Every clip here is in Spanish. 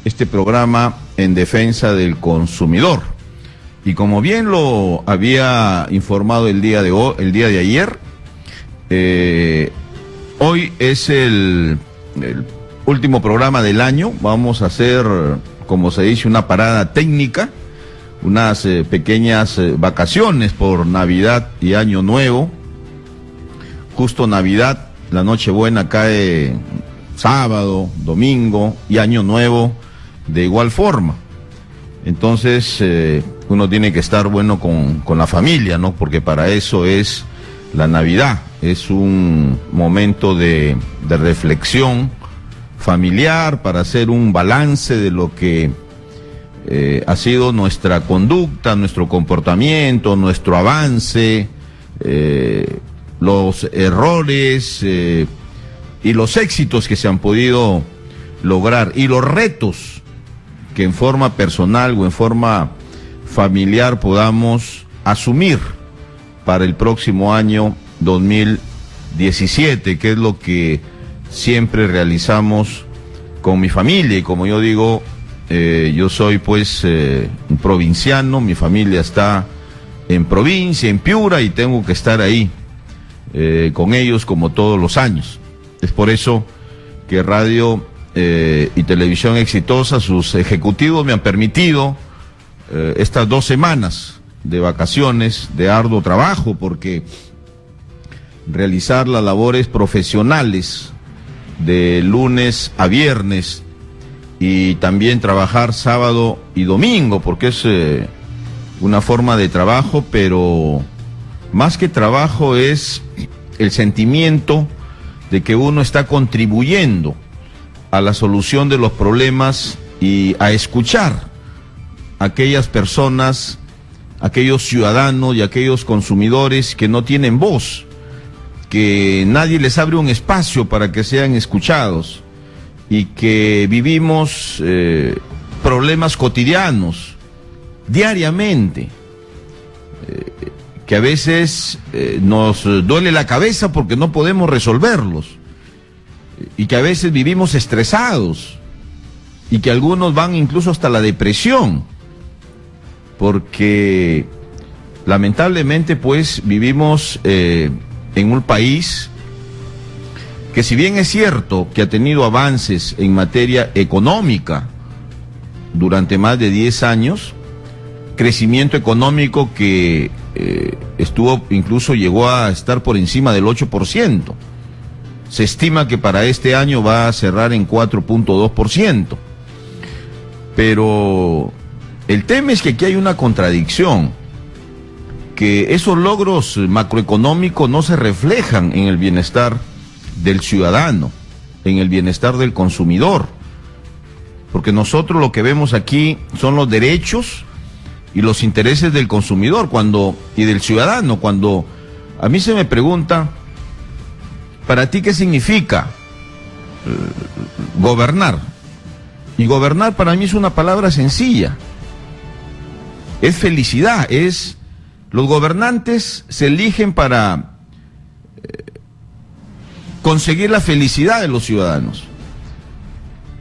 este programa en defensa del consumidor. Y como bien lo había informado el día de ayer, hoy es el último programa del año. Vamos a hacer, como se dice, una parada técnica, unas pequeñas vacaciones por Navidad y Año Nuevo. Justo Navidad, la Nochebuena cae sábado, domingo, y Año Nuevo de igual forma. Entonces uno tiene que estar bueno con la familia, ¿no? Porque para eso es la Navidad, es un momento de reflexión familiar, para hacer un balance de lo que ha sido nuestra conducta, nuestro comportamiento, nuestro avance, los errores y los éxitos que se han podido lograr, y los retos que en forma personal o en forma familiar podamos asumir para el próximo año 2017, que es lo que siempre realizamos con mi familia. Y como yo digo, yo soy pues un provinciano, mi familia está en provincia, en Piura, y tengo que estar ahí con ellos como todos los años. Es por eso que Radio y Televisión Exitosa, sus ejecutivos me han permitido estas 2 semanas de vacaciones, de arduo trabajo, porque realizar las labores profesionales de lunes a viernes y también trabajar sábado y domingo, porque es una forma de trabajo, pero más que trabajo es el sentimiento de que uno está contribuyendo a la solución de los problemas y a escuchar a aquellas personas, aquellos ciudadanos y aquellos consumidores que no tienen voz, que nadie les abre un espacio para que sean escuchados, y que vivimos problemas cotidianos, diariamente, que a veces nos duele la cabeza porque no podemos resolverlos, y que a veces vivimos estresados, y que algunos van incluso hasta la depresión, porque lamentablemente pues vivimos en un país que, si bien es cierto que ha tenido avances en materia económica durante más de 10 años, crecimiento económico que incluso llegó a estar por encima del 8%. Se estima que para este año va a cerrar en 4.2%. Pero el tema es que aquí hay una contradicción, que esos logros macroeconómicos no se reflejan en el bienestar del ciudadano, en el bienestar del consumidor, porque nosotros lo que vemos aquí son los derechos y los intereses del consumidor y del ciudadano. Cuando a mí se me pregunta, ¿para ti qué significa gobernar? Y gobernar para mí es una palabra sencilla, es felicidad, los gobernantes se eligen para conseguir la felicidad de los ciudadanos,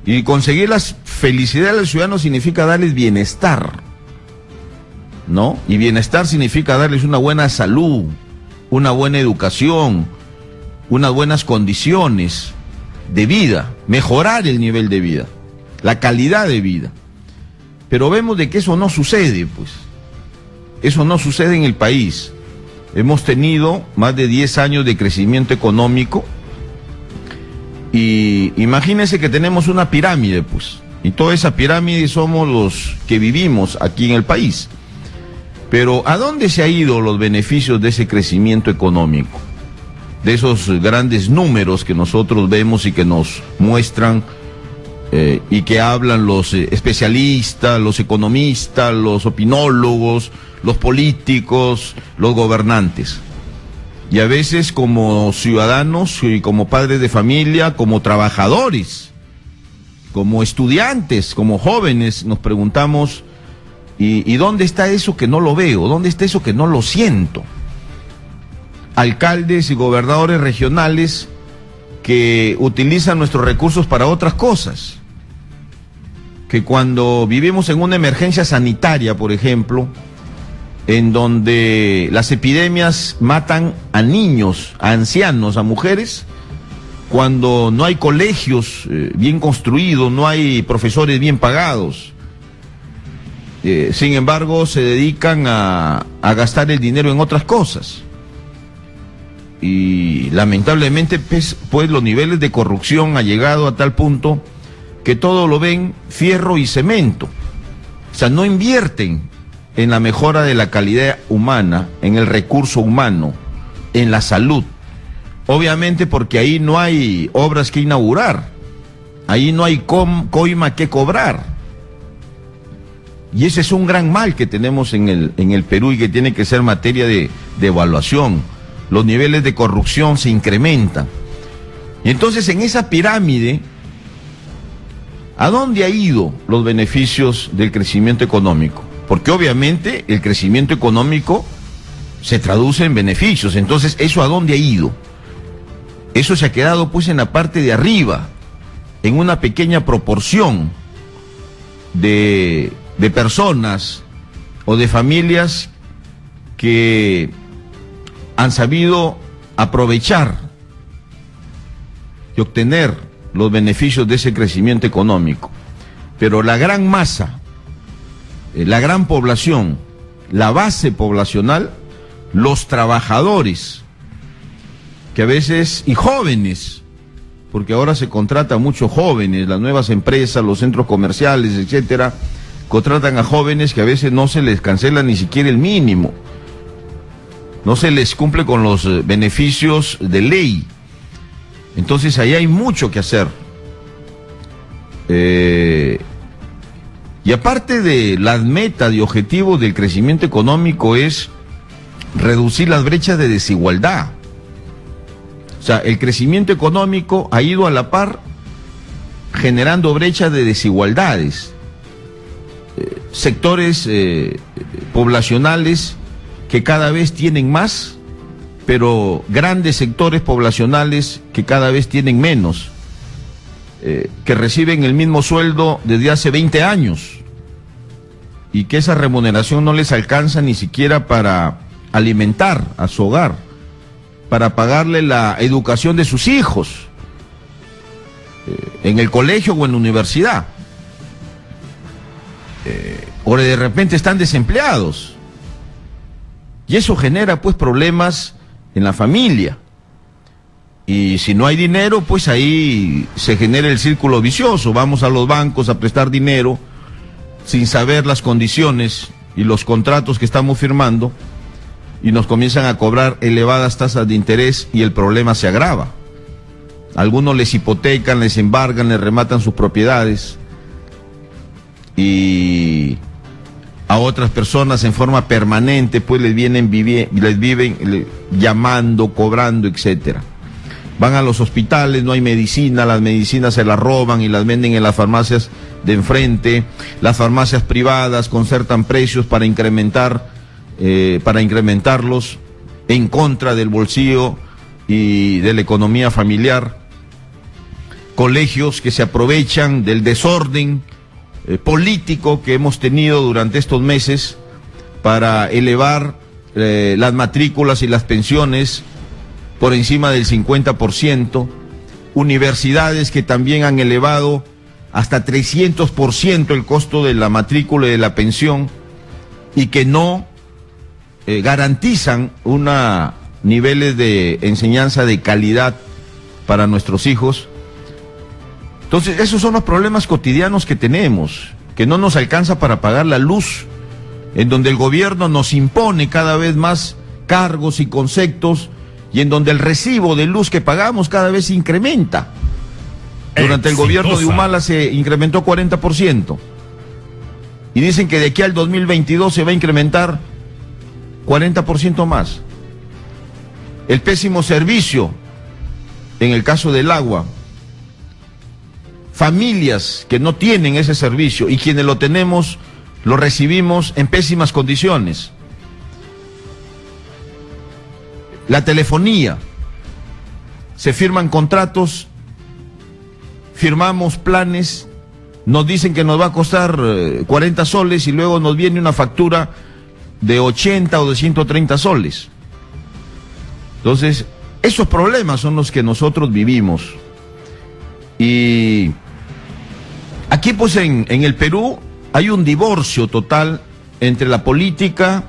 y conseguir la felicidad de los ciudadanos significa darles bienestar, ¿no? Y bienestar significa darles una buena salud, una buena educación, unas buenas condiciones de vida, mejorar el nivel de vida, la calidad de vida. Pero vemos de que eso no sucede, pues. Eso no sucede en el país. Hemos tenido más de 10 años de crecimiento económico, y imagínense que tenemos una pirámide, pues, y toda esa pirámide somos los que vivimos aquí en el país. Pero ¿a dónde se han ido los beneficios de ese crecimiento económico? De esos grandes números que nosotros vemos y que nos muestran y que hablan los especialistas, los economistas, los opinólogos, los políticos, los gobernantes. Y a veces, como ciudadanos y como padres de familia, como trabajadores, como estudiantes, como jóvenes, nos preguntamos, ¿y dónde está eso que no lo veo? ¿Dónde está eso que no lo siento? Alcaldes y gobernadores regionales que utilizan nuestros recursos para otras cosas, que cuando vivimos en una emergencia sanitaria, por ejemplo, en donde las epidemias matan a niños, a ancianos, a mujeres, cuando no hay colegios bien construidos, no hay profesores bien pagados, sin embargo se dedican a gastar el dinero en otras cosas. Y lamentablemente pues los niveles de corrupción han llegado a tal punto que todo lo ven fierro y cemento. O sea, no invierten en la mejora de la calidad humana, en el recurso humano, en la salud. Obviamente porque ahí no hay obras que inaugurar, ahí no hay coima que cobrar. Y ese es un gran mal que tenemos en el Perú y que tiene que ser materia de evaluación. Los niveles de corrupción se incrementan. Y entonces en esa pirámide, ¿a dónde ha ido los beneficios del crecimiento económico? Porque obviamente el crecimiento económico se traduce en beneficios. Entonces, ¿eso a dónde ha ido? Eso se ha quedado pues en la parte de arriba, en una pequeña proporción de personas o de familias que han sabido aprovechar y obtener los beneficios de ese crecimiento económico. Pero la gran masa, la gran población, la base poblacional, los trabajadores, que a veces, y jóvenes, porque ahora se contrata a muchos jóvenes, las nuevas empresas, los centros comerciales, etcétera, contratan a jóvenes que a veces no se les cancela ni siquiera el mínimo, no se les cumple con los beneficios de ley. Entonces ahí hay mucho que hacer. Y aparte de las metas y objetivos del crecimiento económico es reducir las brechas de desigualdad. O sea, el crecimiento económico ha ido a la par generando brechas de desigualdades. Sectores poblacionales que cada vez tienen más, pero grandes sectores poblacionales que cada vez tienen menos, que reciben el mismo sueldo desde hace 20 años y que esa remuneración no les alcanza ni siquiera para alimentar a su hogar, para pagarle la educación de sus hijos en el colegio o en la universidad. O de repente están desempleados. Y eso genera pues problemas en la familia. Y si no hay dinero, pues ahí se genera el círculo vicioso. Vamos a los bancos a prestar dinero sin saber las condiciones y los contratos que estamos firmando y nos comienzan a cobrar elevadas tasas de interés y el problema se agrava. Algunos les hipotecan, les embargan, les rematan sus propiedades y a otras personas en forma permanente pues les viven llamando, cobrando, etcétera. Van a los hospitales, no hay medicina, las medicinas se las roban y las venden en las farmacias de enfrente. Las farmacias privadas concertan precios para incrementarlos en contra del bolsillo y de la economía familiar. Colegios que se aprovechan del desorden político que hemos tenido durante estos meses para elevar las matrículas y las pensiones por encima del 50%, universidades que también han elevado hasta 300% el costo de la matrícula y de la pensión y que no garantizan niveles de enseñanza de calidad para nuestros hijos. Entonces, esos son los problemas cotidianos que tenemos, que no nos alcanza para pagar la luz, en donde el gobierno nos impone cada vez más cargos y conceptos, y en donde el recibo de luz que pagamos cada vez se incrementa. Durante el gobierno de Humala se incrementó 40%, y dicen que de aquí al 2022 se va a incrementar 40% más. El pésimo servicio, en el caso del agua, familias que no tienen ese servicio y quienes lo tenemos, lo recibimos en pésimas condiciones. La telefonía, se firman contratos, firmamos planes nos dicen que nos va a costar 40 soles y luego nos viene una factura de 80 o de 130 soles. Entonces, esos problemas son los que nosotros vivimos. Y aquí pues en el Perú hay un divorcio total entre la política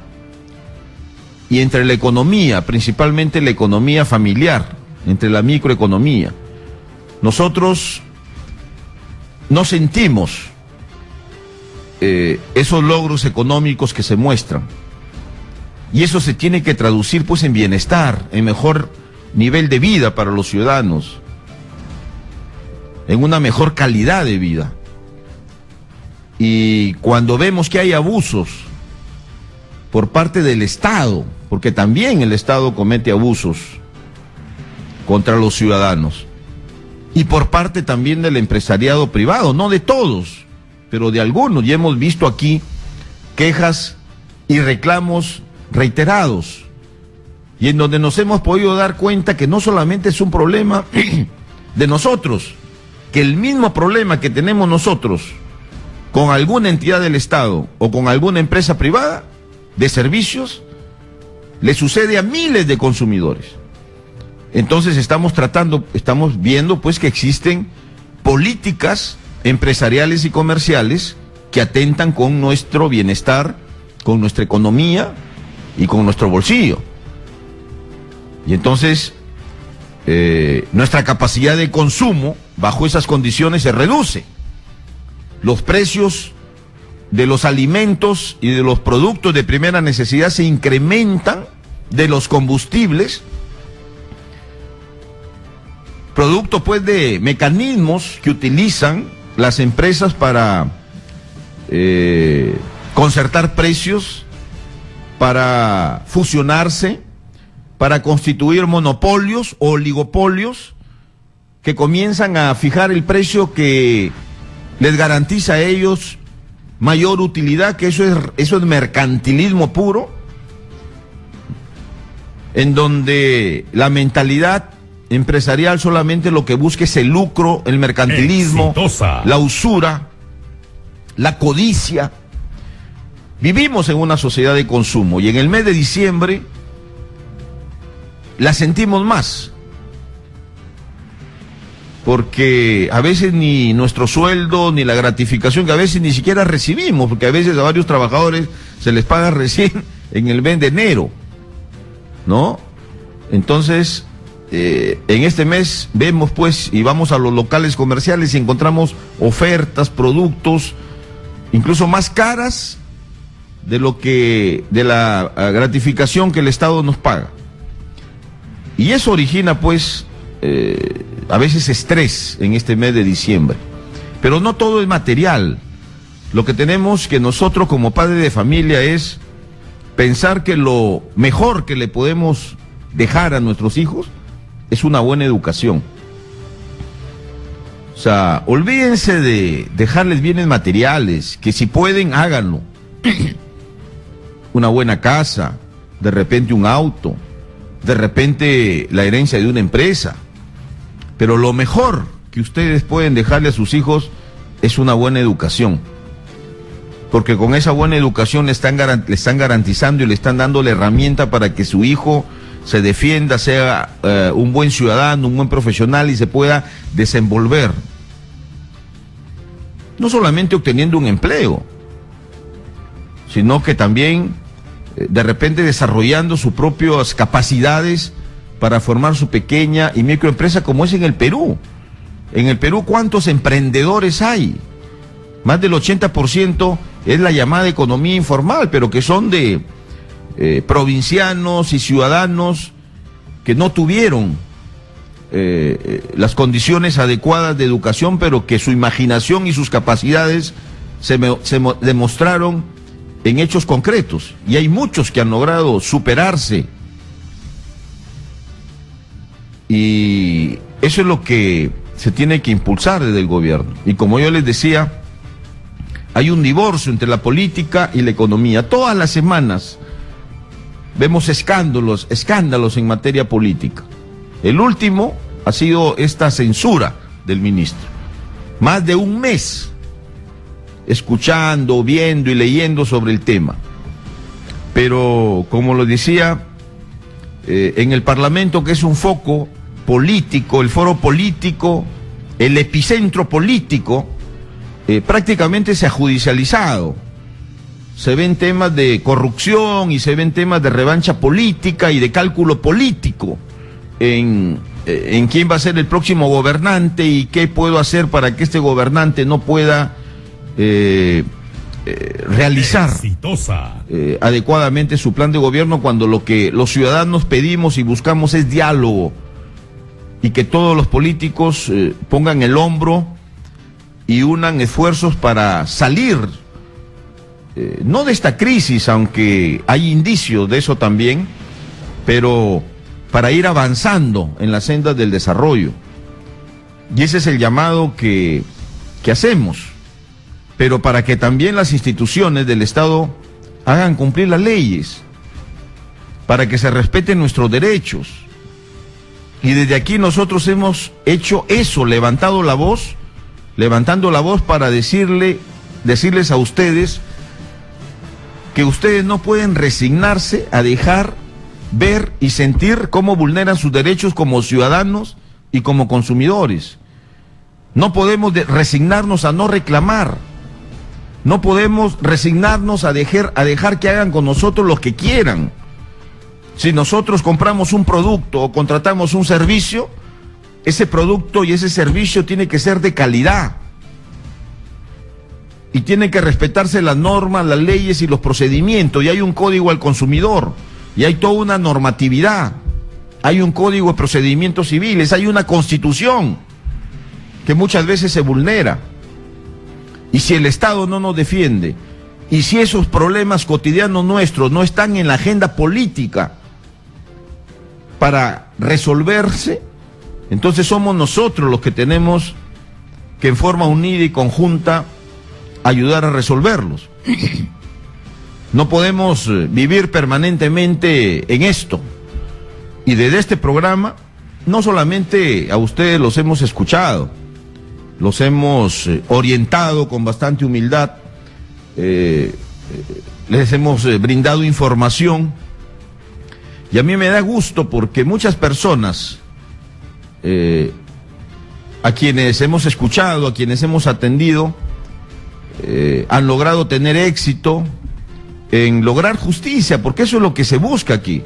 y entre la economía, principalmente la economía familiar, entre la microeconomía. Nosotros no sentimos esos logros económicos que se muestran. Y eso se tiene que traducir pues en bienestar, en mejor nivel de vida para los ciudadanos, en una mejor calidad de vida. Y cuando vemos que hay abusos por parte del Estado, porque también el Estado comete abusos contra los ciudadanos, y por parte también del empresariado privado, no de todos, pero de algunos, y hemos visto aquí quejas y reclamos reiterados, y en donde nos hemos podido dar cuenta que no solamente es un problema de nosotros, que el mismo problema que tenemos nosotros con alguna entidad del Estado o con alguna empresa privada de servicios, le sucede a miles de consumidores. Entonces estamos viendo pues que existen políticas empresariales y comerciales que atentan con nuestro bienestar, con nuestra economía y con nuestro bolsillo. Y entonces nuestra capacidad de consumo bajo esas condiciones se reduce. Los precios de los alimentos y de los productos de primera necesidad se incrementan, de los combustibles, producto pues de mecanismos que utilizan las empresas para concertar precios, para fusionarse, para constituir monopolios o oligopolios que comienzan a fijar el precio que les garantiza a ellos mayor utilidad, que eso es mercantilismo puro, en donde la mentalidad empresarial solamente lo que busca es el lucro, el mercantilismo, exitosa, la usura, la codicia. Vivimos en una sociedad de consumo y en el mes de diciembre la sentimos más, porque a veces ni nuestro sueldo, ni la gratificación, que a veces ni siquiera recibimos, porque a veces a varios trabajadores se les paga recién en el mes de enero, ¿no? Entonces, en este mes vemos pues, y vamos a los locales comerciales y encontramos ofertas, productos, incluso más caras de la gratificación que el Estado nos paga. Y eso origina pues a veces estrés en este mes de diciembre. Pero no todo es material. Lo que tenemos que nosotros como padres de familia es pensar que lo mejor que le podemos dejar a nuestros hijos es una buena educación. O sea, olvídense de dejarles bienes materiales, que si pueden, háganlo. Una buena casa, de repente un auto, de repente la herencia de una empresa. Pero lo mejor que ustedes pueden dejarle a sus hijos es una buena educación. Porque con esa buena educación le están garantizando y le están dando la herramienta para que su hijo se defienda, sea un buen ciudadano, un buen profesional y se pueda desenvolver. No solamente obteniendo un empleo, sino que también de repente desarrollando sus propias capacidades para formar su pequeña y microempresa, como es en el Perú. En el Perú, ¿cuántos emprendedores hay? Más del 80% es la llamada economía informal, pero que son de provincianos y ciudadanos que no tuvieron las condiciones adecuadas de educación, pero que su imaginación y sus capacidades se demostraron en hechos concretos. Y hay muchos que han logrado superarse. Y eso es lo que se tiene que impulsar desde el gobierno. Y como yo les decía, hay un divorcio entre la política y la economía. Todas las semanas vemos escándalos en materia política. El último ha sido esta censura del ministro. Más de un mes escuchando, viendo y leyendo sobre el tema. Pero, como lo decía, en el Parlamento, que es un foco político, el foro político, el epicentro político, prácticamente se ha judicializado. Se ven temas de corrupción y se ven temas de revancha política y de cálculo político en quién va a ser el próximo gobernante y qué puedo hacer para que este gobernante no pueda realizar adecuadamente su plan de gobierno, cuando lo que los ciudadanos pedimos y buscamos es diálogo, y que todos los políticos pongan el hombro y unan esfuerzos para salir, no de esta crisis, aunque hay indicios de eso también, pero para ir avanzando en la senda del desarrollo. Y ese es el llamado que hacemos, pero para que también las instituciones del Estado hagan cumplir las leyes, para que se respeten nuestros derechos. Y desde aquí nosotros hemos hecho eso, levantando la voz para decirles a ustedes que ustedes no pueden resignarse a dejar ver y sentir cómo vulneran sus derechos como ciudadanos y como consumidores. No podemos resignarnos a no reclamar. No podemos resignarnos a dejar que hagan con nosotros lo que quieran. Si nosotros compramos un producto o contratamos un servicio, ese producto y ese servicio tiene que ser de calidad. Y tiene que respetarse las normas, las leyes y los procedimientos. Y hay un código al consumidor. Y hay toda una normatividad. Hay un código de procedimientos civiles. Hay una constitución que muchas veces se vulnera. Y si el Estado no nos defiende, y si esos problemas cotidianos nuestros no están en la agenda política para resolverse, entonces somos nosotros los que tenemos que en forma unida y conjunta ayudar a resolverlos. No podemos vivir permanentemente en esto. Y desde este programa, no solamente a ustedes los hemos escuchado, los hemos orientado con bastante humildad, les hemos brindado información, y a mí me da gusto porque muchas personas a quienes hemos escuchado, a quienes hemos atendido, han logrado tener éxito en lograr justicia, porque eso es lo que se busca aquí,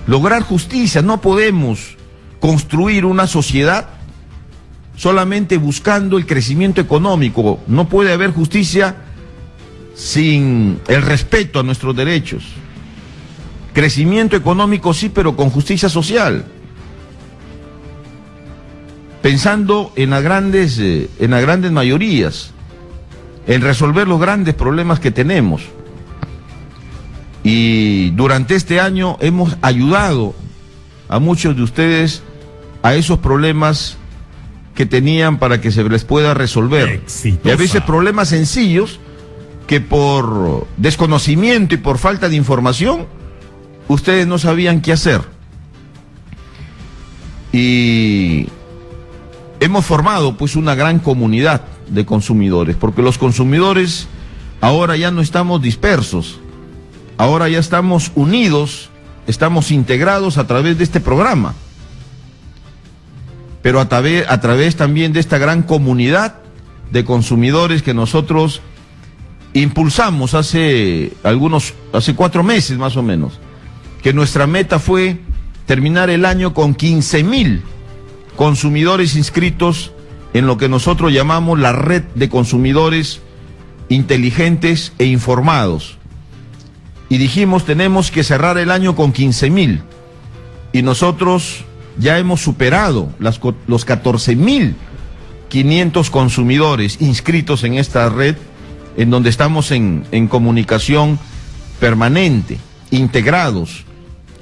lograr justicia. No podemos construir una sociedad solamente buscando el crecimiento económico. No puede haber justicia sin el respeto a nuestros derechos. Crecimiento económico sí, pero con justicia social, pensando en las grandes mayorías, en resolver los grandes problemas que tenemos. Y durante este año hemos ayudado a muchos de ustedes a esos problemas que tenían para que se les pueda resolver. Exitosa. Y a veces problemas sencillos que por desconocimiento y por falta de información ustedes no sabían qué hacer. Y hemos formado pues una gran comunidad de consumidores, porque los consumidores ahora ya no estamos dispersos, ahora ya estamos unidos, estamos integrados a través de este programa, pero a través también de esta gran comunidad de consumidores que nosotros impulsamos hace 4 meses más o menos, que nuestra meta fue terminar el año con 15,000 consumidores inscritos en lo que nosotros llamamos la red de consumidores inteligentes e informados. Y dijimos, tenemos que cerrar el año con 15,000. Y nosotros ya hemos superado los 14,500 consumidores inscritos en esta red, en donde estamos en comunicación permanente, integrados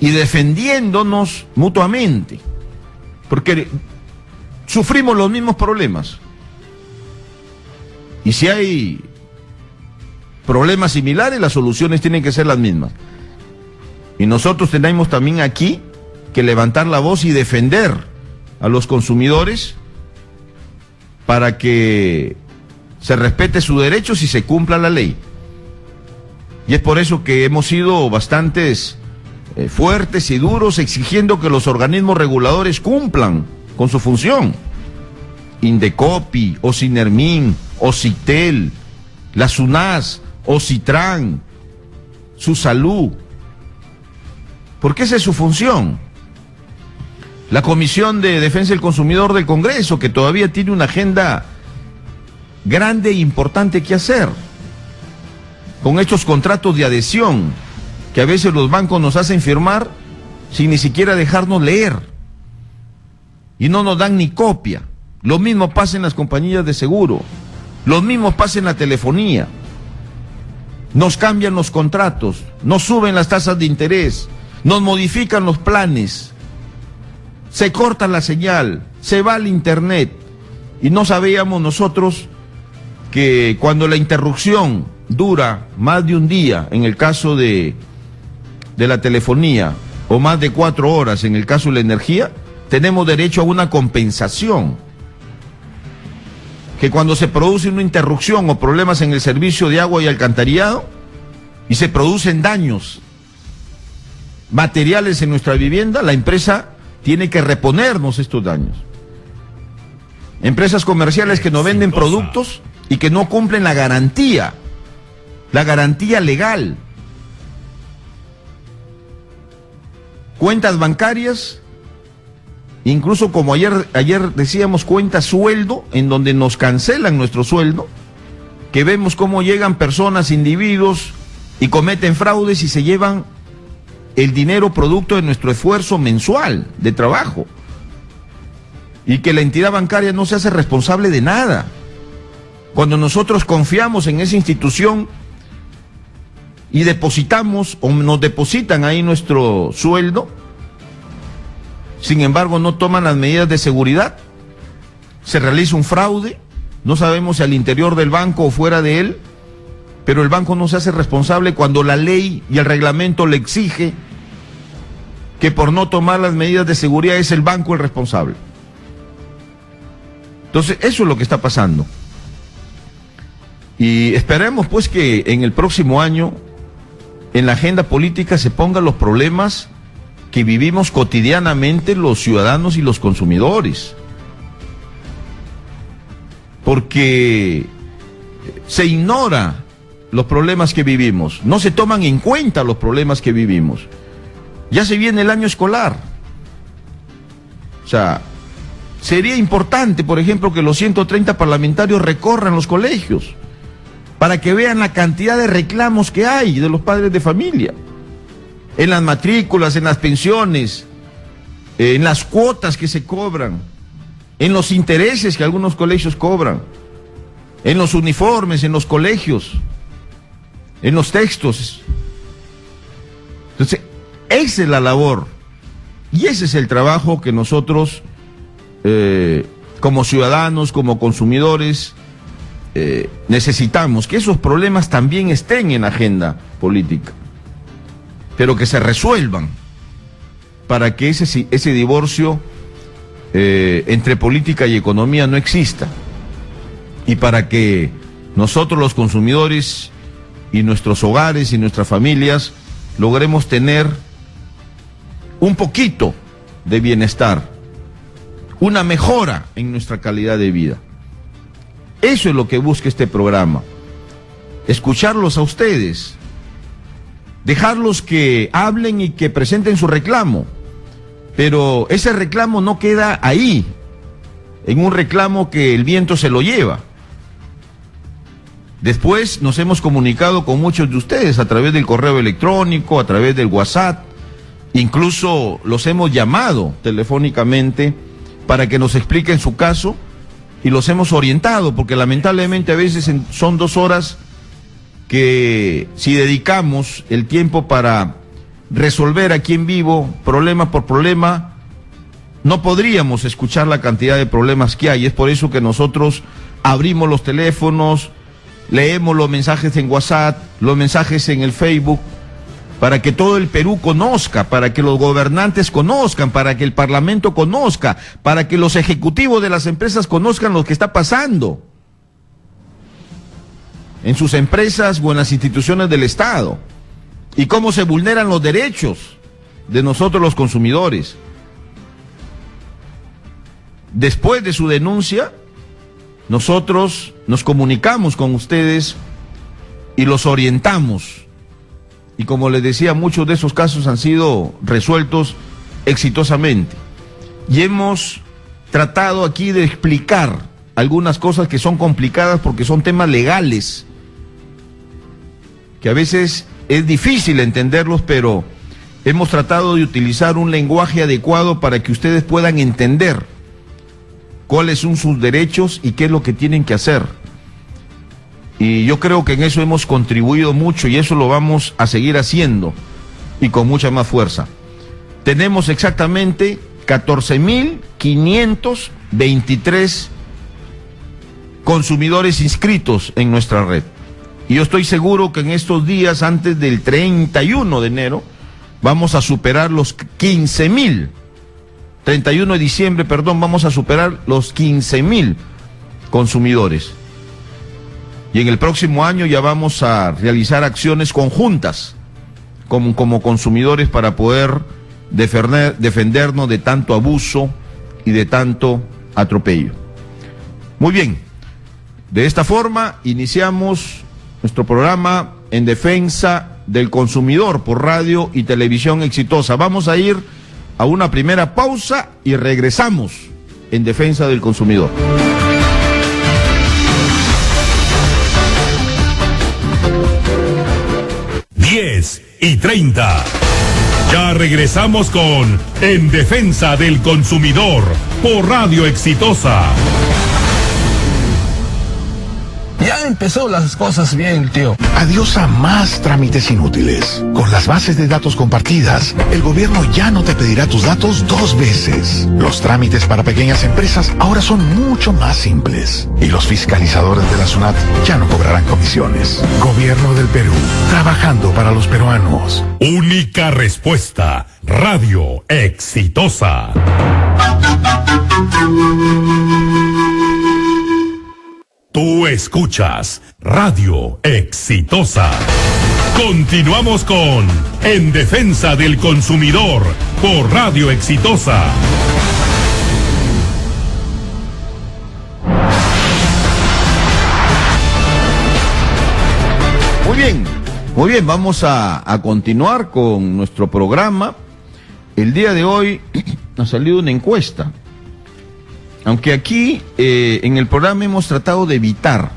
y defendiéndonos mutuamente, porque sufrimos los mismos problemas. Y si hay problemas similares, las soluciones tienen que ser las mismas. Y nosotros tenemos también aquí que levantar la voz y defender a los consumidores para que se respete sus derechos y se cumpla la ley. Y es por eso que hemos sido bastantes fuertes y duros exigiendo que los organismos reguladores cumplan con su función. Indecopi, Ocinermin, Ocitel, la SUNAS, Ocitran, su salud. Porque esa es su función. La Comisión de Defensa del Consumidor del Congreso, que todavía tiene una agenda grande e importante que hacer, con estos contratos de adhesión que a veces los bancos nos hacen firmar sin ni siquiera dejarnos leer y no nos dan ni copia. Lo mismo pasa en las compañías de seguro, lo mismo pasa en la telefonía. Nos cambian los contratos, nos suben las tasas de interés, nos modifican los planes, se corta la señal, se va al internet, y no sabíamos nosotros que cuando la interrupción dura más de un día, en el caso de la telefonía, o más de 4 horas en el caso de la energía, tenemos derecho a una compensación. Que cuando se produce una interrupción o problemas en el servicio de agua y alcantarillado y se producen daños materiales en nuestra vivienda, la empresa tiene que reponernos estos daños. Empresas comerciales que nos venden productos y que no cumplen la garantía legal. Cuentas bancarias, incluso como ayer decíamos, cuentas sueldo, en donde nos cancelan nuestro sueldo, que vemos cómo llegan personas, individuos, y cometen fraudes y se llevan el dinero producto de nuestro esfuerzo mensual de trabajo. Y que la entidad bancaria no se hace responsable de nada. Cuando nosotros confiamos en esa institución y depositamos o nos depositan ahí nuestro sueldo, sin embargo no toman las medidas de seguridad, se realiza un fraude, no sabemos si al interior del banco o fuera de él, pero el banco no se hace responsable cuando la ley y el reglamento le exige que por no tomar las medidas de seguridad es el banco el responsable. Entonces, eso es lo que está pasando. Y esperemos pues que en el próximo año en la agenda política se pongan los problemas que vivimos cotidianamente los ciudadanos y los consumidores. Porque se ignora los problemas que vivimos, no se toman en cuenta los problemas que vivimos. Ya se viene el año escolar. O sea, sería importante, por ejemplo, que los 130 parlamentarios recorran los colegios para que vean la cantidad de reclamos que hay de los padres de familia, en las matrículas, en las pensiones, en las cuotas que se cobran, en los intereses que algunos colegios cobran, en los uniformes, en los colegios, en los textos. Entonces, esa es la labor y ese es el trabajo que nosotros, como ciudadanos, como consumidores, necesitamos, que esos problemas también estén en la agenda política, pero que se resuelvan para que ese divorcio entre política y economía no exista, y para que nosotros los consumidores y nuestros hogares y nuestras familias logremos tener un poquito de bienestar, una mejora en nuestra calidad de vida. Eso es lo que busca este programa, escucharlos a ustedes, dejarlos que hablen y que presenten su reclamo, pero ese reclamo no queda ahí, en un reclamo que el viento se lo lleva. Después nos hemos comunicado con muchos de ustedes a través del correo electrónico, a través del WhatsApp, incluso los hemos llamado telefónicamente para que nos expliquen su caso y los hemos orientado, porque lamentablemente a veces son 2 horas que si dedicamos el tiempo para resolver aquí en vivo, problema por problema, no podríamos escuchar la cantidad de problemas que hay. Es por eso que nosotros abrimos los teléfonos, leemos los mensajes en WhatsApp, los mensajes en el Facebook, para que todo el Perú conozca, para que los gobernantes conozcan, para que el Parlamento conozca, para que los ejecutivos de las empresas conozcan lo que está pasando. en sus empresas o en las instituciones del Estado, y cómo se vulneran los derechos de nosotros los consumidores. Después de su denuncia, nosotros nos comunicamos con ustedes y los orientamos. Y como les decía, muchos de esos casos han sido resueltos exitosamente. Y hemos tratado aquí de explicar algunas cosas que son complicadas porque son temas legales, que a veces es difícil entenderlos, pero hemos tratado de utilizar un lenguaje adecuado para que ustedes puedan entender cuáles son sus derechos y qué es lo que tienen que hacer. Y yo creo que en eso hemos contribuido mucho y eso lo vamos a seguir haciendo y con mucha más fuerza. Tenemos exactamente 14.523 consumidores inscritos en nuestra red. Y yo estoy seguro que en estos días, antes del 31 de enero, vamos a superar los 15.000. 31 de diciembre, perdón, vamos a superar los 15.000 consumidores. Y en el próximo año ya vamos a realizar acciones conjuntas como consumidores para poder defendernos de tanto abuso y de tanto atropello. Muy bien, de esta forma iniciamos nuestro programa en defensa del consumidor por radio y televisión exitosa. Vamos a ir a una primera pausa y regresamos en defensa del consumidor. y 30. Ya regresamos con En Defensa del Consumidor por Radio Exitosa. Ya empezó las cosas bien, tío. Adiós a más trámites inútiles. Con las bases de datos compartidas, el gobierno ya no te pedirá tus datos 2 veces. Los trámites para pequeñas empresas ahora son mucho más simples. Y los fiscalizadores de la SUNAT ya no cobrarán comisiones. Gobierno del Perú, trabajando para los peruanos. Única respuesta, Radio Exitosa. Tú escuchas Radio Exitosa. Continuamos con En Defensa del Consumidor por Radio Exitosa. Muy bien, vamos a continuar con nuestro programa. El día de hoy ha salido una encuesta. Aunque aquí en el programa hemos tratado de evitar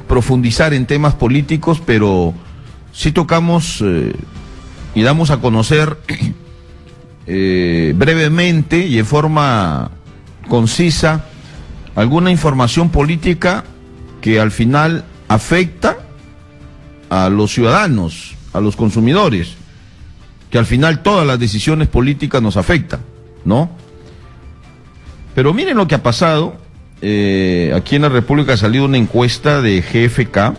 profundizar en temas políticos, pero sí tocamos y damos a conocer brevemente y en forma concisa alguna información política que al final afecta a los ciudadanos, a los consumidores, que al final todas las decisiones políticas nos afectan, ¿no? Pero miren lo que ha pasado. Aquí en la República ha salido una encuesta de GfK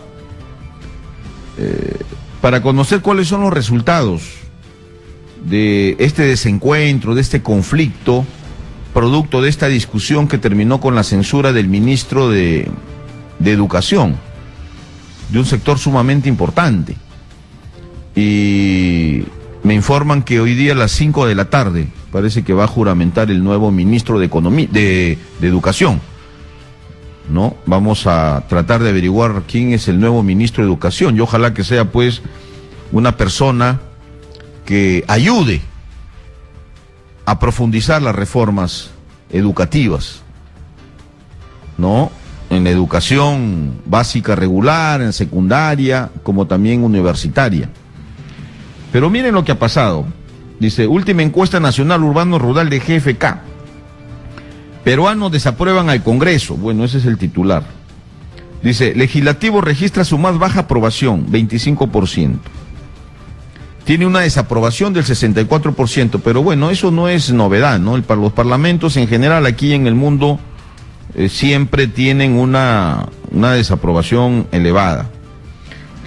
para conocer cuáles son los resultados de este desencuentro, de este conflicto, producto de esta discusión que terminó con la censura del ministro de Educación, de un sector sumamente importante. Y me informan que hoy día a las 5 de la tarde parece que va a juramentar el nuevo ministro de Educación, ¿no? Vamos a tratar de averiguar quién es el nuevo ministro de Educación y ojalá que sea pues una persona que ayude a profundizar las reformas educativas, ¿no? En la educación básica regular, en secundaria, como también universitaria. Pero miren lo que ha pasado. Dice, última encuesta nacional urbano-rural de GfK. Peruanos desaprueban al Congreso. Bueno, ese es el titular. Dice, legislativo registra su más baja aprobación, 25%. Tiene una desaprobación del 64%, pero bueno, eso no es novedad, ¿no? Los parlamentos en general aquí en el mundo siempre tienen una desaprobación elevada.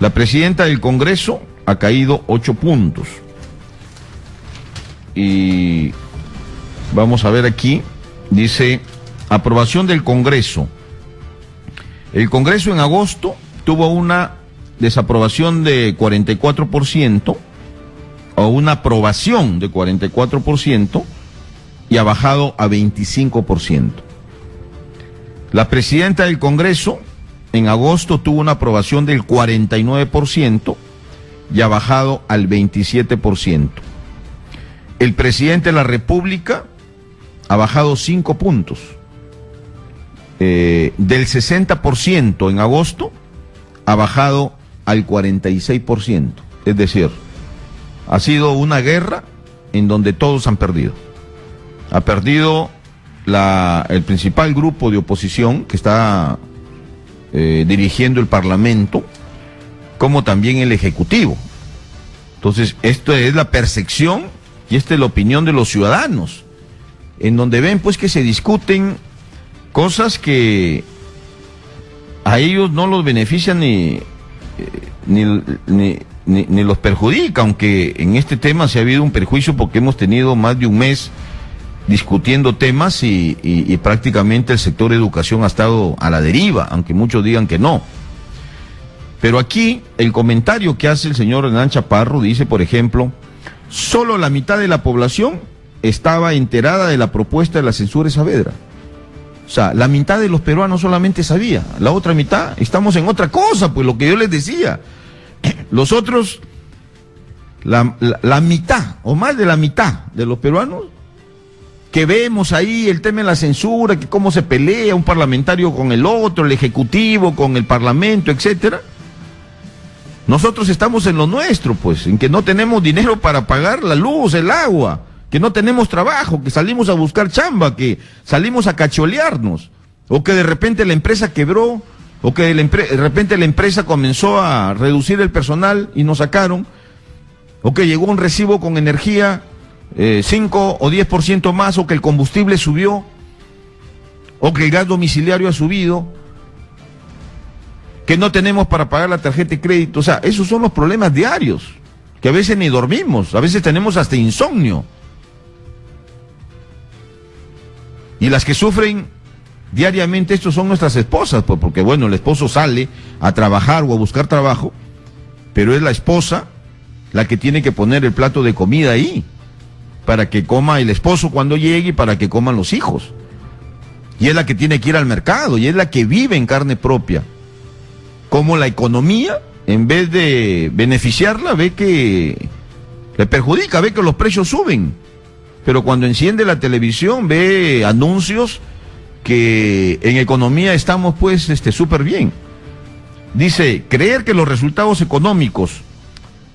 La presidenta del Congreso ha caído 8 puntos. Y vamos a ver aquí, dice, aprobación del Congreso. El Congreso en agosto tuvo una desaprobación de 44%, o una aprobación de 44%, y ha bajado a 25%. La presidenta del Congreso en agosto tuvo una aprobación del 49% y ha bajado al 27%. El presidente de la República ha bajado 5 puntos. Del 60% en agosto ha bajado al 46%. Es decir, ha sido una guerra en donde todos han perdido. Ha perdido el principal grupo de oposición que está dirigiendo el Parlamento, como también el Ejecutivo. Entonces, esto es la percepción y esta es la opinión de los ciudadanos, en donde ven pues que se discuten cosas que a ellos no los benefician ni los perjudica, aunque en este tema sí ha habido un perjuicio porque hemos tenido más de un mes discutiendo temas y prácticamente el sector educación ha estado a la deriva, aunque muchos digan que no. Pero aquí el comentario que hace el señor Hernán Chaparro dice, por ejemplo, solo la mitad de la población estaba enterada de la propuesta de la censura de Saavedra. O sea, la mitad de los peruanos solamente sabía, la otra mitad estamos en otra cosa, pues lo que yo les decía. Los otros, la mitad o más de la mitad de los peruanos que vemos ahí el tema de la censura, que cómo se pelea un parlamentario con el otro, el ejecutivo con el parlamento, etcétera. Nosotros estamos en lo nuestro, pues, en que no tenemos dinero para pagar la luz, el agua, que no tenemos trabajo, que salimos a buscar chamba, que salimos a cacholearnos, o que de repente la empresa quebró, o que de repente la empresa comenzó a reducir el personal y nos sacaron, o que llegó un recibo con energía 5 o 10% más, o que el combustible subió, o que el gas domiciliario ha subido, que no tenemos para pagar la tarjeta de crédito. O sea, esos son los problemas diarios, que a veces ni dormimos, a veces tenemos hasta insomnio. Y las que sufren diariamente esto son nuestras esposas, pues, porque bueno, el esposo sale a trabajar o a buscar trabajo, pero es la esposa la que tiene que poner el plato de comida ahí, para que coma el esposo cuando llegue y para que coman los hijos. Y es la que tiene que ir al mercado, y es la que vive en carne propia. Como la economía, en vez de beneficiarla, ve que le perjudica, ve que los precios suben. Pero cuando enciende la televisión, ve anuncios que en economía estamos pues súper bien. Dice, creer que los resultados económicos,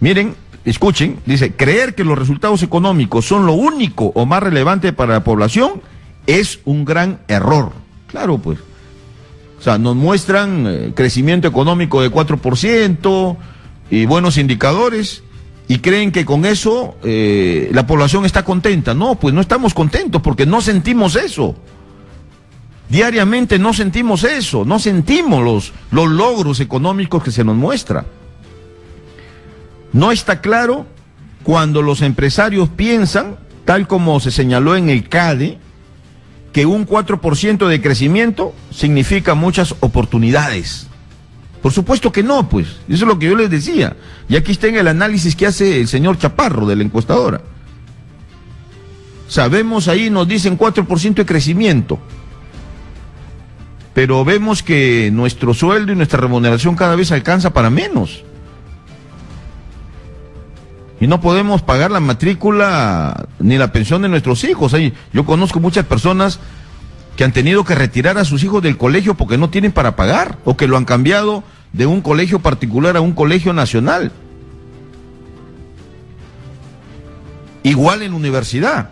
miren, escuchen, dice, creer que los resultados económicos son lo único o más relevante para la población es un gran error. Claro, pues. O sea, nos muestran crecimiento económico de 4% y buenos indicadores, y creen que con eso la población está contenta. No, pues no estamos contentos porque no sentimos eso. Diariamente no sentimos eso, no sentimos los logros económicos que se nos muestra. No está claro cuando los empresarios piensan, tal como se señaló en el CADE, que un 4% de crecimiento significa muchas oportunidades. Por supuesto que no, pues. Eso es lo que yo les decía. Y aquí está en el análisis que hace el señor Chaparro de la encuestadora. Sabemos ahí, nos dicen 4% de crecimiento. Pero vemos que nuestro sueldo y nuestra remuneración cada vez alcanza para menos. Y no podemos pagar la matrícula ni la pensión de nuestros hijos. Yo conozco muchas personas que han tenido que retirar a sus hijos del colegio porque no tienen para pagar, o que lo han cambiado de un colegio particular a un colegio nacional. Igual en universidad.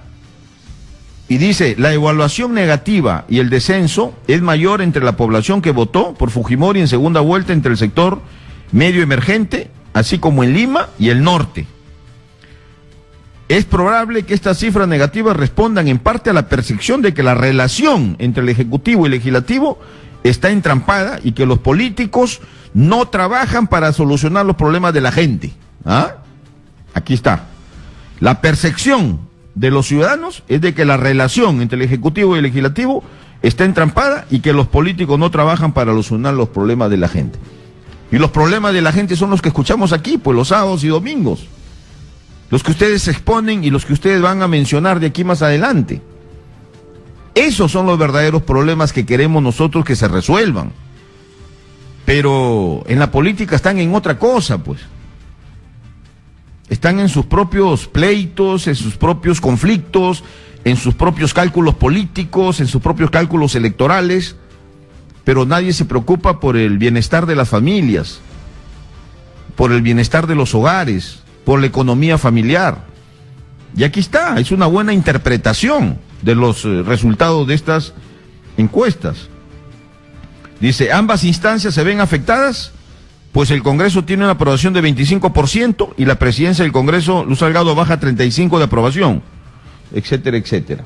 Y dice, la evaluación negativa y el descenso es mayor entre la población que votó por Fujimori en segunda vuelta entre el sector medio emergente, así como en Lima y el norte. Es probable que estas cifras negativas respondan en parte a la percepción de que la relación entre el Ejecutivo y el Legislativo está entrampada y que los políticos no trabajan para solucionar los problemas de la gente. ¿Ah? Aquí está. La percepción de los ciudadanos es de que la relación entre el Ejecutivo y el Legislativo está entrampada y que los políticos no trabajan para solucionar los problemas de la gente. Y los problemas de la gente son los que escuchamos aquí, pues los sábados y domingos. Los que ustedes exponen y los que ustedes van a mencionar de aquí más adelante. Esos son los verdaderos problemas que queremos nosotros que se resuelvan. Pero en la política están en otra cosa, pues. Están en sus propios pleitos, en sus propios conflictos, en sus propios cálculos políticos, en sus propios cálculos electorales, pero nadie se preocupa por el bienestar de las familias, por el bienestar de los hogares, por la economía familiar. Y aquí está, es una buena interpretación de los resultados de estas encuestas. Dice, ambas instancias se ven afectadas, pues el Congreso tiene una aprobación de 25% y la presidencia del Congreso, Luz Salgado, baja 35% de aprobación, etcétera, etcétera.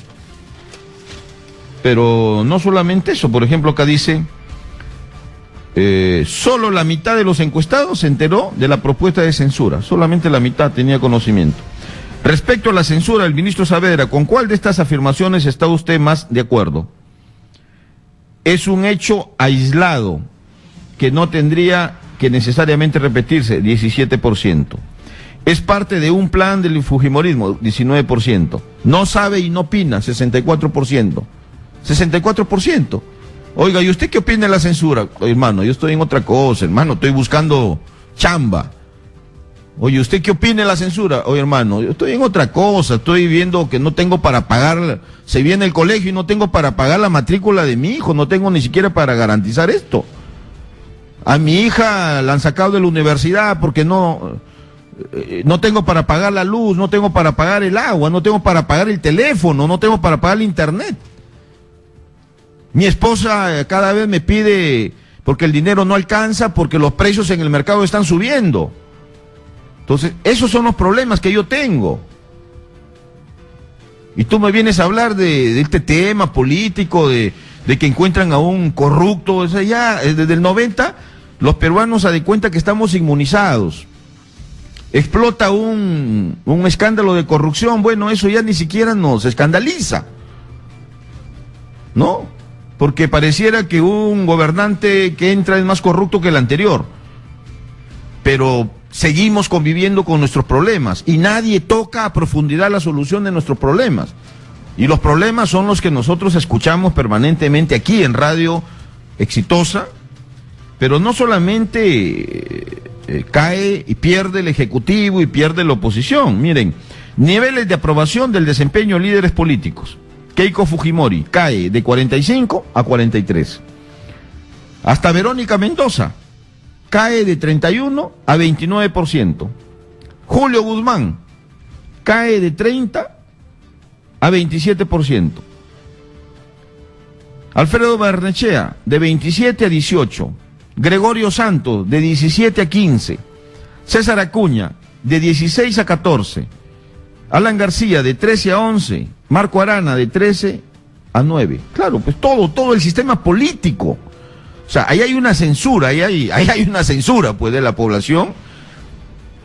Pero no solamente eso, por ejemplo, acá dice, solo la mitad de los encuestados se enteró de la propuesta de censura, solamente la mitad tenía conocimiento. Respecto a la censura del ministro Saavedra, ¿con cuál de estas afirmaciones está usted más de acuerdo? Es un hecho aislado que no tendría que necesariamente repetirse, 17%. Es parte de un plan del fujimorismo, 19%. No sabe y no opina, 64%. 64%. Oiga, ¿y usted qué opina de la censura? Oye, hermano, yo estoy en otra cosa, hermano, estoy buscando chamba. Oye, ¿usted qué opina de la censura? Oye, hermano, yo estoy en otra cosa, estoy viendo que no tengo para pagar, se viene el colegio y no tengo para pagar la matrícula de mi hijo, no tengo ni siquiera para garantizar esto. A mi hija la han sacado de la universidad porque no tengo para pagar la luz, no tengo para pagar el agua, no tengo para pagar el teléfono, no tengo para pagar el internet. Mi esposa cada vez me pide, porque el dinero no alcanza, porque los precios en el mercado están subiendo. Entonces, esos son los problemas que yo tengo. Y tú me vienes a hablar de este tema político, de que encuentran a un corrupto. O sea, ya desde el 90, los peruanos se dan cuenta que estamos inmunizados. Explota un escándalo de corrupción, bueno, eso ya ni siquiera nos escandaliza, ¿no? Porque pareciera que un gobernante que entra es más corrupto que el anterior. Pero seguimos conviviendo con nuestros problemas y nadie toca a profundidad la solución de nuestros problemas. Y los problemas son los que nosotros escuchamos permanentemente aquí en Radio Exitosa, pero no solamente cae y pierde el Ejecutivo y pierde la oposición. Miren, niveles de aprobación del desempeño de líderes políticos. Keiko Fujimori cae de 45 a 43. Hasta Verónica Mendoza cae de 31 a 29%. Julio Guzmán cae de 30 a 27%. Alfredo Barnechea de 27 a 18. Gregorio Santos de 17 a 15. César Acuña de 16 a 14. Alan García de 13 a 11. Marco Arana de 13 a 9. Claro, pues todo el sistema político. O sea, ahí hay una censura, ahí hay una censura, pues, de la población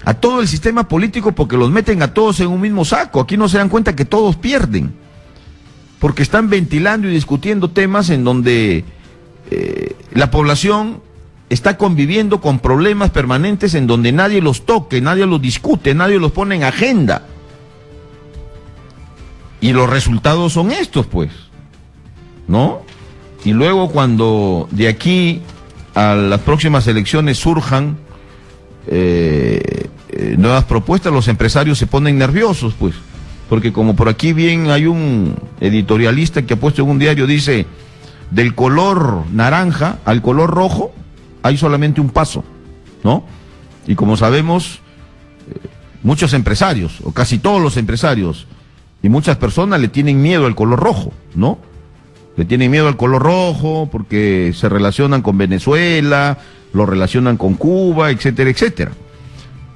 a todo el sistema político porque los meten a todos en un mismo saco. Aquí no se dan cuenta que todos pierden, porque están ventilando y discutiendo temas en donde la población está conviviendo con problemas permanentes en donde nadie los toque, nadie los discute, nadie los pone en agenda. Y los resultados son estos, pues, ¿no? Y luego cuando de aquí a las próximas elecciones surjan nuevas propuestas, los empresarios se ponen nerviosos, pues, porque como por aquí bien hay un editorialista que ha puesto en un diario, dice, del color naranja al color rojo hay solamente un paso, ¿no? Y como sabemos, muchos empresarios, o casi todos los empresarios, y muchas personas le tienen miedo al color rojo, ¿no? Le tienen miedo al color rojo porque se relacionan con Venezuela, lo relacionan con Cuba, etcétera, etcétera.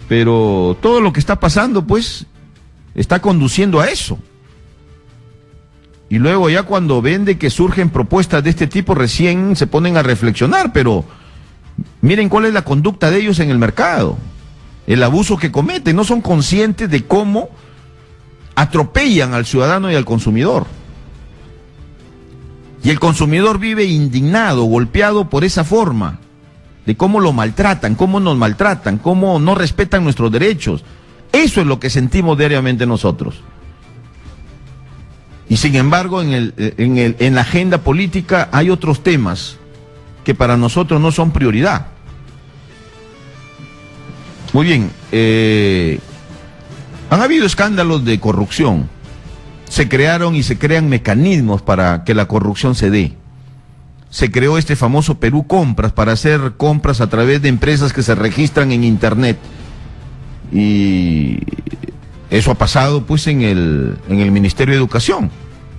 Pero todo lo que está pasando, pues, está conduciendo a eso. Y luego ya cuando ven de que surgen propuestas de este tipo, recién se ponen a reflexionar, pero miren cuál es la conducta de ellos en el mercado, el abuso que cometen, no son conscientes de cómo atropellan al ciudadano y al consumidor. Y el consumidor vive indignado, golpeado por esa forma de cómo lo maltratan, cómo nos maltratan, cómo no respetan nuestros derechos. Eso es lo que sentimos diariamente nosotros. Y sin embargo, en la agenda política hay otros temas que para nosotros no son prioridad. Muy bien, han habido escándalos de corrupción. Se crearon y se crean mecanismos para que la corrupción se dé. Se creó este famoso Perú Compras para hacer compras a través de empresas que se registran en Internet. Y eso ha pasado pues en el Ministerio de Educación,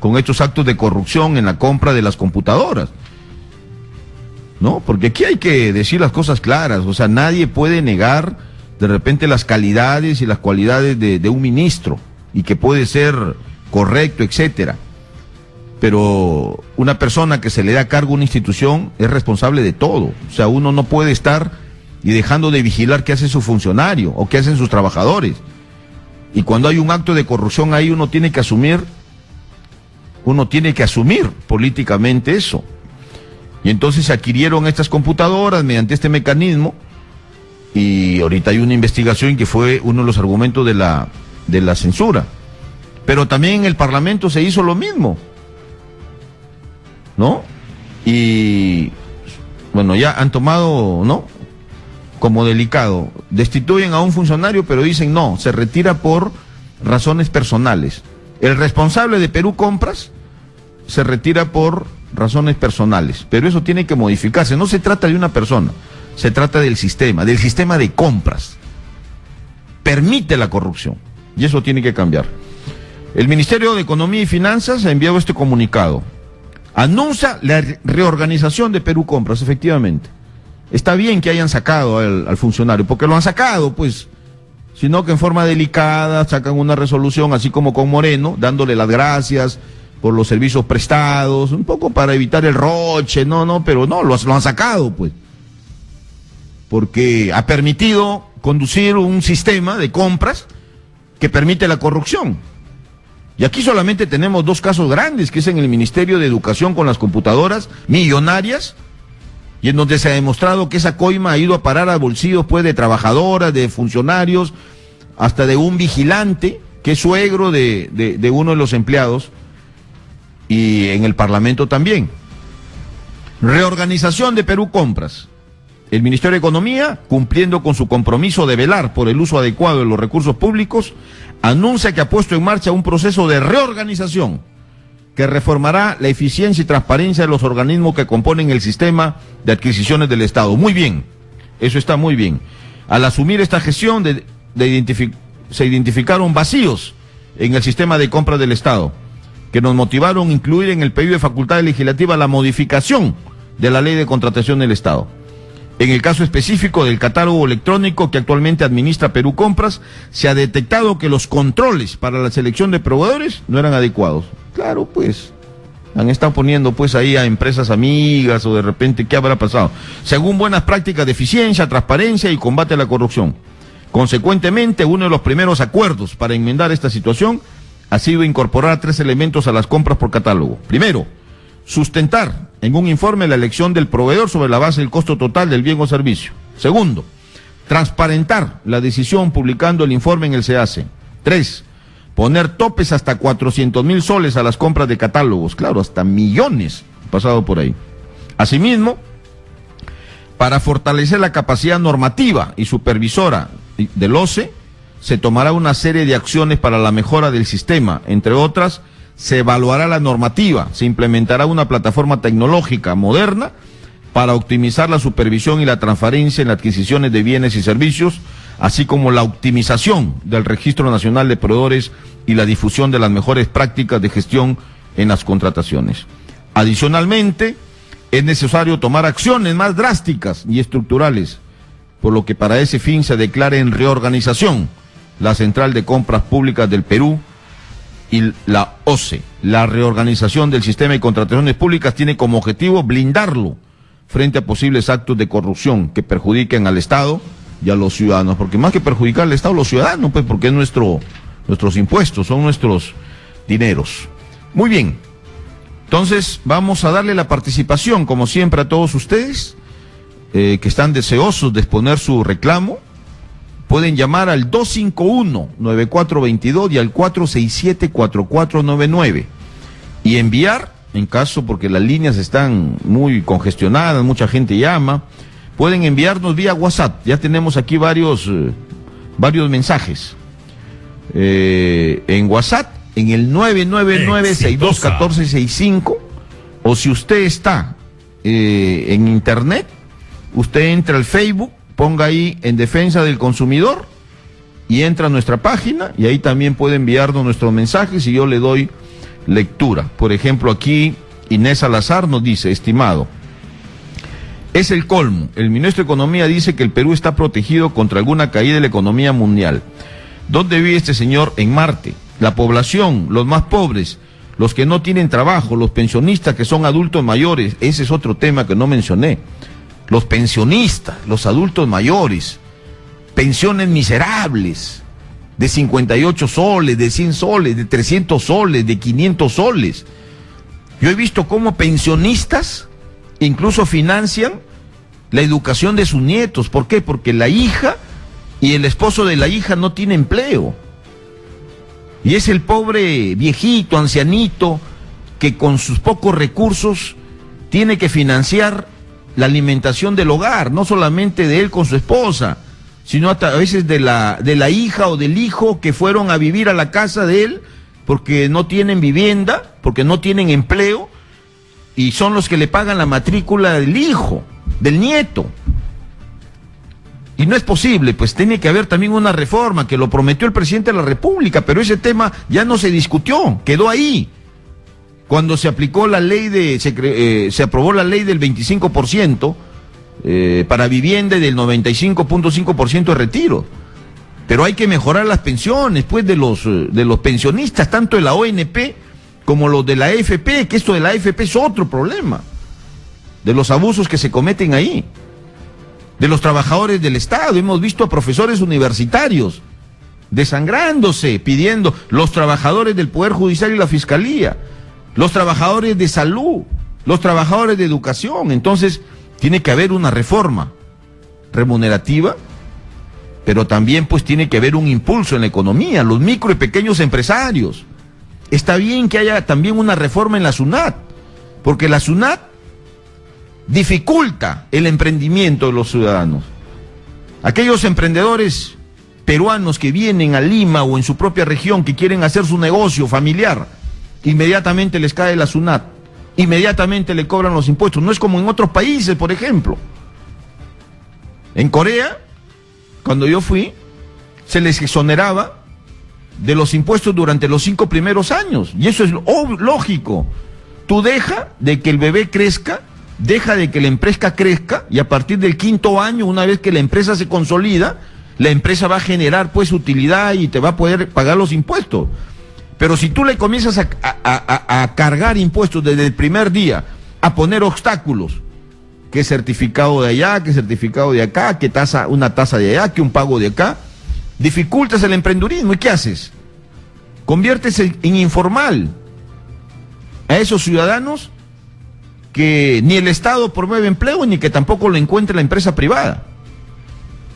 con estos actos de corrupción en la compra de las computadoras. ¿No? Porque aquí hay que decir las cosas claras, o sea, nadie puede negar de repente las calidades y las cualidades de un ministro, y que puede ser correcto, etcétera. Pero una persona que se le da a cargo una institución es responsable de todo. O sea, uno no puede estar y dejando de vigilar qué hace su funcionario o qué hacen sus trabajadores. Y cuando hay un acto de corrupción ahí, uno tiene que asumir políticamente eso. Y entonces se adquirieron estas computadoras mediante este mecanismo, y ahorita hay una investigación que fue uno de los argumentos de la censura. Pero también en el Parlamento se hizo lo mismo, ¿no? Y bueno, ya han tomado, ¿no?, como delicado. Destituyen a un funcionario, pero dicen no, se retira por razones personales. El responsable de Perú Compras se retira por razones personales, pero eso tiene que modificarse. No se trata de una persona, se trata del sistema de compras. Permite la corrupción, y eso tiene que cambiar. El Ministerio de Economía y Finanzas ha enviado este comunicado. Anuncia la reorganización de Perú Compras, efectivamente. Está bien que hayan sacado al funcionario, porque lo han sacado, pues, sino que en forma delicada sacan una resolución, así como con Moreno, dándole las gracias por los servicios prestados, un poco para evitar el roche, pero lo han sacado, pues, porque ha permitido conducir un sistema de compras que permite la corrupción. Y aquí solamente tenemos dos casos grandes, que es en el Ministerio de Educación con las computadoras millonarias, y en donde se ha demostrado que esa coima ha ido a parar a bolsillos pues de trabajadoras, de funcionarios, hasta de un vigilante que es suegro de uno de los empleados, y en el Parlamento también. Reorganización de Perú Compras. El Ministerio de Economía, cumpliendo con su compromiso de velar por el uso adecuado de los recursos públicos, anuncia que ha puesto en marcha un proceso de reorganización que reformará la eficiencia y transparencia de los organismos que componen el sistema de adquisiciones del Estado. Muy bien, eso está muy bien. Al asumir esta gestión se identificaron vacíos en el sistema de compras del Estado, que nos motivaron a incluir en el pedido de facultades legislativas la modificación de la Ley de Contratación del Estado. En el caso específico del catálogo electrónico que actualmente administra Perú Compras, se ha detectado que los controles para la selección de proveedores no eran adecuados. Claro, pues, han estado poniendo pues ahí a empresas amigas, o de repente, ¿qué habrá pasado? Según buenas prácticas de eficiencia, transparencia y combate a la corrupción. Consecuentemente, uno de los primeros acuerdos para enmendar esta situación ha sido incorporar 3 elementos a las compras por catálogo. Primero, sustentar en un informe la elección del proveedor sobre la base del costo total del bien o servicio. Segundo, transparentar la decisión publicando el informe en el SEACE. 3, poner topes hasta 400,000 soles a las compras de catálogos. Claro, hasta millones pasado por ahí. Asimismo, para fortalecer la capacidad normativa y supervisora del OCE, se tomará una serie de acciones para la mejora del sistema. Entre otras, se evaluará la normativa, se implementará una plataforma tecnológica moderna para optimizar la supervisión y la transparencia en las adquisiciones de bienes y servicios, así como la optimización del Registro Nacional de Proveedores y la difusión de las mejores prácticas de gestión en las contrataciones. Adicionalmente, es necesario tomar acciones más drásticas y estructurales, por lo que para ese fin se declara en reorganización la Central de Compras Públicas del Perú y la OCE. La reorganización del sistema de contrataciones públicas tiene como objetivo blindarlo frente a posibles actos de corrupción que perjudiquen al Estado y a los ciudadanos, porque más que perjudicar al Estado, los ciudadanos, pues porque es nuestros impuestos, son nuestros dineros. Muy bien, Entonces, vamos a darle la participación, como siempre, a todos ustedes que están deseosos de exponer su reclamo. Pueden llamar al 251-9422 y al 467-4499 y enviar, en caso, porque las líneas están muy congestionadas, mucha gente llama, pueden enviarnos vía WhatsApp. Ya tenemos aquí varios mensajes. En WhatsApp, en el 999-621465, o si usted está en internet, usted entra al Facebook, ponga ahí En Defensa del Consumidor y entra a nuestra página y ahí también puede enviarnos nuestros mensajes y yo le doy lectura. Por ejemplo, aquí Inés Salazar nos dice: estimado, es el colmo. El ministro de Economía dice que el Perú está protegido contra alguna caída de la economía mundial. ¿Dónde vive este señor? En Marte. La población, los más pobres, los que no tienen trabajo, los pensionistas que son adultos mayores, ese es otro tema que no mencioné. Los pensionistas, los adultos mayores, pensiones miserables, de 58 soles, de 100 soles, de 300 soles, de 500 soles. Yo he visto cómo pensionistas incluso financian la educación de sus nietos. ¿Por qué? Porque la hija y el esposo de la hija no tiene empleo. Y es el pobre viejito, ancianito, que con sus pocos recursos tiene que financiar la alimentación del hogar, no solamente de él con su esposa, sino a veces de la hija o del hijo que fueron a vivir a la casa de él porque no tienen vivienda, porque no tienen empleo, y son los que le pagan la matrícula del hijo, del nieto. Y no es posible, pues tiene que haber también una reforma, que lo prometió el presidente de la República, pero ese tema ya no se discutió, quedó ahí. Cuando se aplicó la ley se aprobó la ley del 25% para vivienda y del 95.5% de retiro. Pero hay que mejorar las pensiones, pues, de los pensionistas, tanto de la ONP como los de la AFP, que esto de la AFP es otro problema, de los abusos que se cometen ahí, de los trabajadores del Estado. Hemos visto a profesores universitarios desangrándose, pidiendo, los trabajadores del Poder Judicial y la Fiscalía, los trabajadores de salud, los trabajadores de educación. Entonces, tiene que haber una reforma remunerativa, pero también pues tiene que haber un impulso en la economía, los micro y pequeños empresarios. Está bien que haya también una reforma en la SUNAT, porque la SUNAT dificulta el emprendimiento de los ciudadanos. Aquellos emprendedores peruanos que vienen a Lima o en su propia región, que quieren hacer su negocio familiar, inmediatamente les cae la SUNAT, inmediatamente le cobran los impuestos. No es como en otros países, por ejemplo. En Corea, cuando yo fui, se les exoneraba de los impuestos durante los 5 primeros años. Y eso es lógico. Tú deja de que el bebé crezca, deja de que la empresa crezca, y a partir del 5º año, una vez que la empresa se consolida, la empresa va a generar pues utilidad y te va a poder pagar los impuestos. Pero si tú le comienzas a cargar impuestos desde el primer día, a poner obstáculos, que certificado de allá, que certificado de acá, que una tasa de allá, que un pago de acá, dificultas el emprendedurismo. ¿Y qué haces? Conviertes en informal a esos ciudadanos que ni el Estado promueve empleo, ni que tampoco lo encuentre la empresa privada.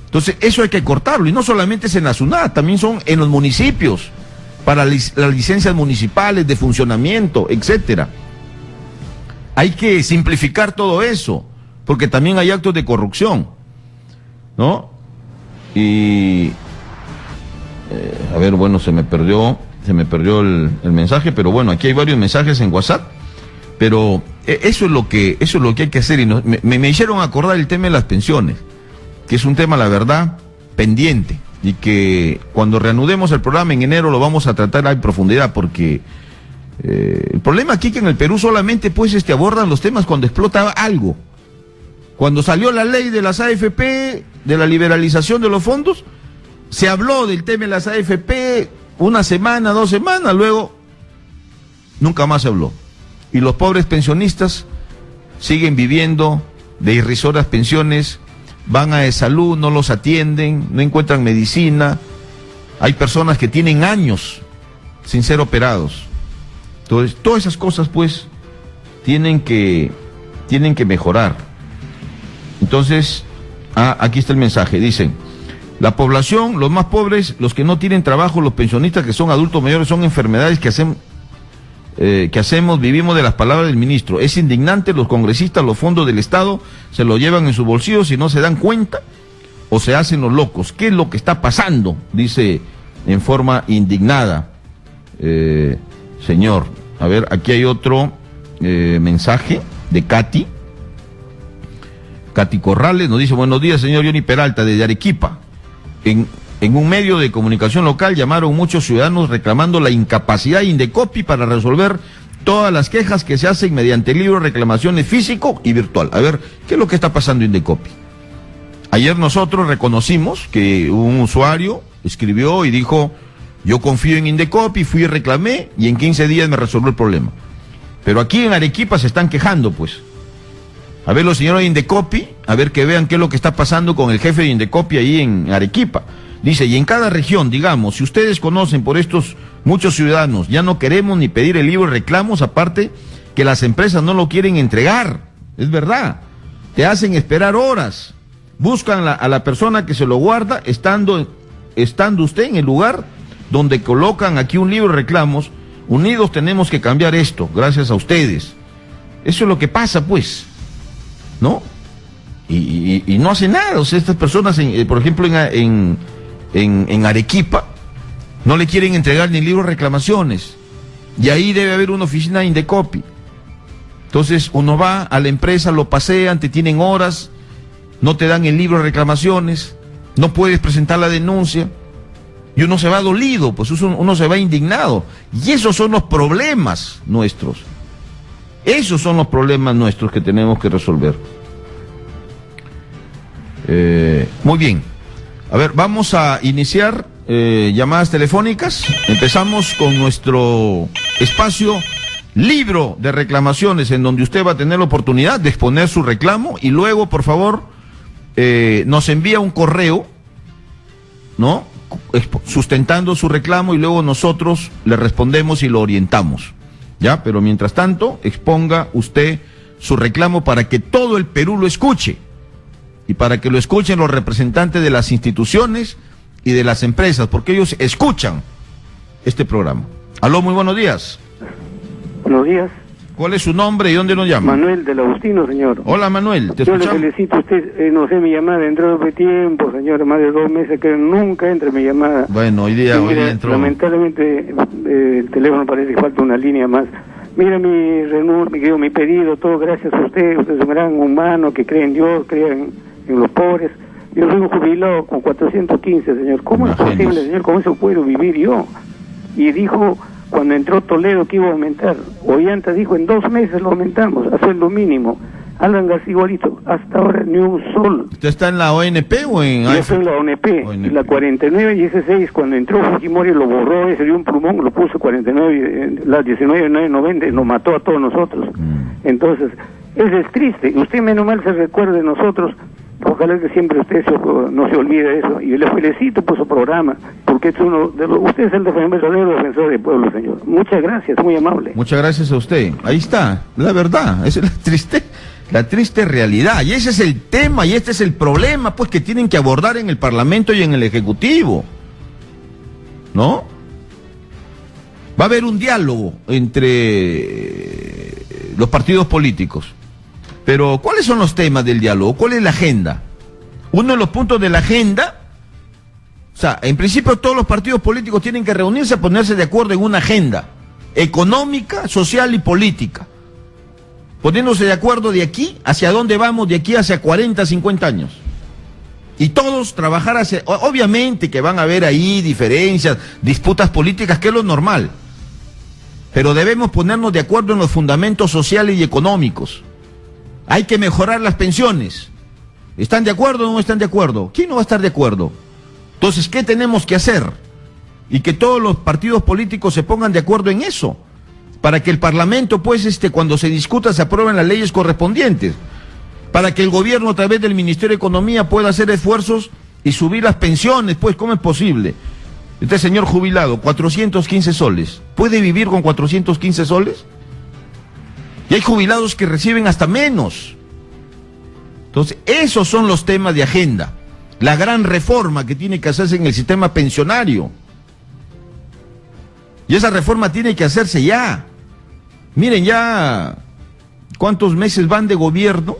Entonces, eso hay que cortarlo, y no solamente es en la SUNAT, también son en los municipios, para las licencias municipales de funcionamiento, etcétera. Hay que simplificar todo eso, porque también hay actos de corrupción, ¿no? Y a ver, bueno, se me perdió el mensaje, pero bueno, aquí hay varios mensajes en WhatsApp, pero eso es lo que hay que hacer. Y me hicieron acordar el tema de las pensiones, que es un tema, la verdad, pendiente, y que cuando reanudemos el programa en enero lo vamos a tratar en profundidad, porque el problema aquí es que en el Perú solamente pues abordan los temas cuando explota algo. Cuando salió la ley de las AFP, de la liberalización de los fondos, se habló del tema de las AFP una semana, 2 semanas, luego nunca más se habló. Y los pobres pensionistas siguen viviendo de irrisorias pensiones, van a de salud, no los atienden, no encuentran medicina. Hay personas que tienen años sin ser operados. Entonces, todas esas cosas, pues, tienen que mejorar. Entonces, aquí está el mensaje, dicen: la población, los más pobres, los que no tienen trabajo, los pensionistas que son adultos mayores, son enfermedades que hacemos, vivimos de las palabras del ministro. Es indignante, los congresistas, los fondos del Estado se lo llevan en sus bolsillos y no se dan cuenta o se hacen los locos. ¿Qué es lo que está pasando? Dice en forma indignada, señor. A ver, aquí hay otro mensaje de Katy Corrales, nos dice: buenos días, señor Johnny Peralta, desde Arequipa. En un medio de comunicación local llamaron muchos ciudadanos reclamando la incapacidad de Indecopi para resolver todas las quejas que se hacen mediante el libro de reclamaciones físico y virtual. A ver, ¿qué es lo que está pasando en Indecopi? Ayer nosotros reconocimos que un usuario escribió y dijo: yo confío en Indecopi, fui y reclamé y en 15 días me resolvió el problema. Pero aquí en Arequipa se están quejando, pues. A ver los señores de Indecopi, a ver que vean qué es lo que está pasando con el jefe de Indecopi ahí en Arequipa. Dice: y en cada región, digamos, si ustedes conocen por estos muchos ciudadanos, ya no queremos ni pedir el libro de reclamos, aparte que las empresas no lo quieren entregar. Es verdad. Te hacen esperar horas. Buscan a la persona que se lo guarda, estando usted en el lugar donde colocan aquí un libro de reclamos. Unidos tenemos que cambiar esto, gracias a ustedes. Eso es lo que pasa, pues, ¿no? Y no hace nada. O sea, estas personas, por ejemplo, en Arequipa, no le quieren entregar ni libro de reclamaciones. Y ahí debe haber una oficina de Indecopi. Entonces, uno va a la empresa, lo pasean, te tienen horas, no te dan el libro de reclamaciones, no puedes presentar la denuncia, y uno se va dolido, pues uno se va indignado. Y esos son los problemas nuestros. Esos son los problemas nuestros que tenemos que resolver. Muy bien. A ver, vamos a iniciar llamadas telefónicas. Empezamos con nuestro espacio libro de reclamaciones, en donde usted va a tener la oportunidad de exponer su reclamo y luego, por favor, nos envía un correo, ¿no?, sustentando su reclamo, y luego nosotros le respondemos y lo orientamos, ¿ya? Pero mientras tanto, exponga usted su reclamo para que todo el Perú lo escuche y para que lo escuchen los representantes de las instituciones y de las empresas, porque ellos escuchan este programa. Aló, muy buenos días. Buenos días. ¿Cuál es su nombre y dónde nos llama? Manuel del Agustino, señor. Hola, Manuel, te Yo escuchamos. le felicito a usted, no sé, mi llamada entró de tiempo, señor, más de 2 meses que nunca entra mi llamada. Bueno, hoy día entró. Lamentablemente el teléfono parece que falta una línea más. Mira mi pedido, todo gracias a usted. Usted es un gran humano que cree en Dios, cree en los pobres. Yo soy un jubilado con 415, señor. ¿Cómo es posible, señor? ¿Cómo eso puedo vivir yo? Y dijo, cuando entró Toledo, que iba a aumentar. Ollanta dijo, en 2 meses lo aumentamos, a sueldo mínimo. Alan García igualito, hasta ahora ni un sol. ¿Usted está en la ONP o en Yo soy en la ONP, y la 49 y ese 6, cuando entró Fujimori lo borró, ese dio un plumón, lo puso 49, las 19,990, nos mató a todos nosotros. Entonces, eso es triste. Usted menos mal se recuerde de nosotros. Ojalá que siempre usted no se olvide de eso. Y le felicito por su programa, porque es uno de los, usted es el verdadero defensor del pueblo, señor. Muchas gracias, muy amable. Muchas gracias a usted. Ahí está, la verdad, esa es la triste realidad. Y ese es el tema y este es el problema, pues, que tienen que abordar en el Parlamento y en el Ejecutivo, ¿no? Va a haber un diálogo entre los partidos políticos. Pero, ¿cuáles son los temas del diálogo? ¿Cuál es la agenda? Uno de los puntos de la agenda, o sea, en principio todos los partidos políticos tienen que reunirse a ponerse de acuerdo en una agenda económica, social y política. Poniéndose de acuerdo de aquí hacia dónde vamos, de aquí hacia 40, 50 años. Y todos trabajar hacia... Obviamente que van a haber ahí diferencias, disputas políticas, que es lo normal. Pero debemos ponernos de acuerdo en los fundamentos sociales y económicos. Hay que mejorar las pensiones. ¿Están de acuerdo o no están de acuerdo? ¿Quién no va a estar de acuerdo? Entonces, ¿qué tenemos que hacer? Y que todos los partidos políticos se pongan de acuerdo en eso, para que el Parlamento, pues, cuando se discuta, se aprueben las leyes correspondientes, para que el gobierno, a través del Ministerio de Economía, pueda hacer esfuerzos y subir las pensiones, pues, ¿cómo es posible? Este señor jubilado, 415 soles, ¿puede vivir con 415 soles? Y hay jubilados que reciben hasta menos. Entonces, esos son los temas de agenda. La gran reforma que tiene que hacerse en el sistema pensionario. Y esa reforma tiene que hacerse ya. Miren ya cuántos meses van de gobierno.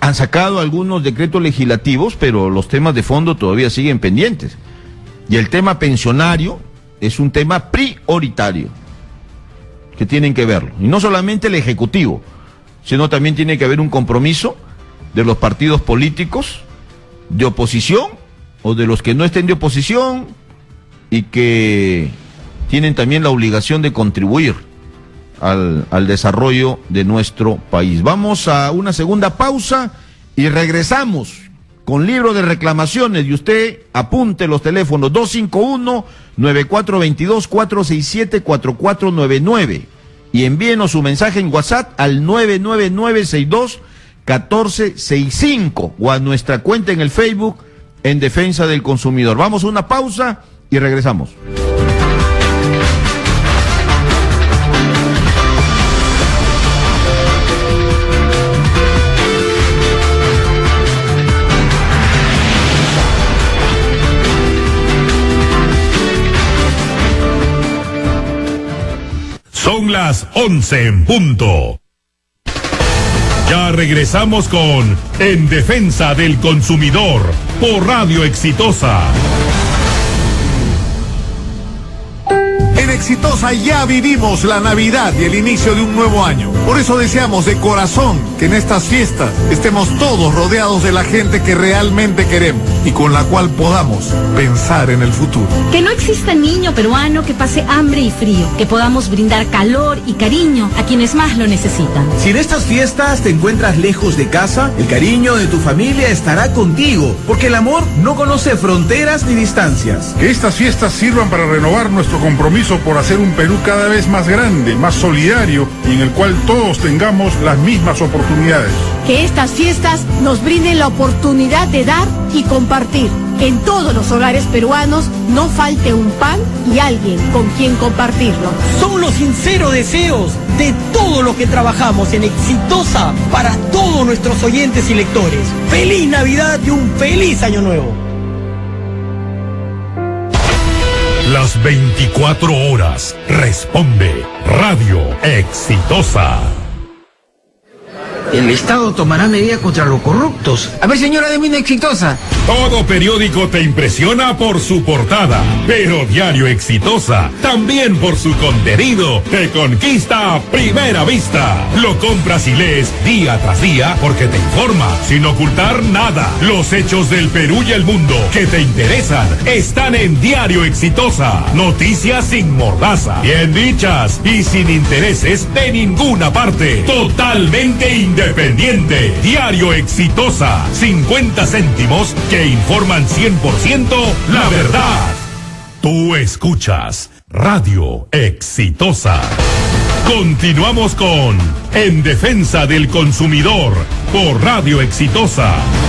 Han sacado algunos decretos legislativos, pero los temas de fondo todavía siguen pendientes. Y el tema pensionario es un tema prioritario, que tienen que verlo. Y no solamente el Ejecutivo, sino también tiene que haber un compromiso de los partidos políticos de oposición o de los que no estén de oposición y que tienen también la obligación de contribuir al desarrollo de nuestro país. Vamos a una segunda pausa y regresamos con libro de reclamaciones, y usted apunte los teléfonos 251-9422, 467-4499 y envíenos su mensaje en WhatsApp al 99962-1465 o a nuestra cuenta en el Facebook en Defensa del Consumidor. Vamos a una pausa y regresamos. Son las 11 en punto. Ya regresamos con En Defensa del Consumidor por Radio Exitosa. En Exitosa ya vivimos la Navidad y el inicio de un nuevo año. Por eso deseamos de corazón que en estas fiestas estemos todos rodeados de la gente que realmente queremos y con la cual podamos pensar en el futuro. Que no exista niño peruano que pase hambre y frío, que podamos brindar calor y cariño a quienes más lo necesitan. Si en estas fiestas te encuentras lejos de casa, el cariño de tu familia estará contigo, porque el amor no conoce fronteras ni distancias. Que estas fiestas sirvan para renovar nuestro compromiso por hacer un Perú cada vez más grande, más solidario y en el cual todos tengamos las mismas oportunidades. Que estas fiestas nos brinden la oportunidad de dar y compartir. Que en todos los hogares peruanos no falte un pan y alguien con quien compartirlo. Son los sinceros deseos de todos los que trabajamos en Exitosa para todos nuestros oyentes y lectores. ¡Feliz Navidad y un feliz Año Nuevo! Las 24 horas responde Radio Exitosa. El Estado tomará medidas contra los corruptos. A ver, señora, deme una Exitosa. Todo periódico te impresiona por su portada, pero Diario Exitosa también por su contenido te conquista a primera vista. Lo compras y lees día tras día porque te informa sin ocultar nada. Los hechos del Perú y el mundo que te interesan están en Diario Exitosa. Noticias sin mordaza, bien dichas y sin intereses de ninguna parte. Totalmente independiente. Diario Exitosa. 50 céntimos que informan 100% la verdad. Tú escuchas Radio Exitosa. Continuamos con En Defensa del Consumidor por Radio Exitosa.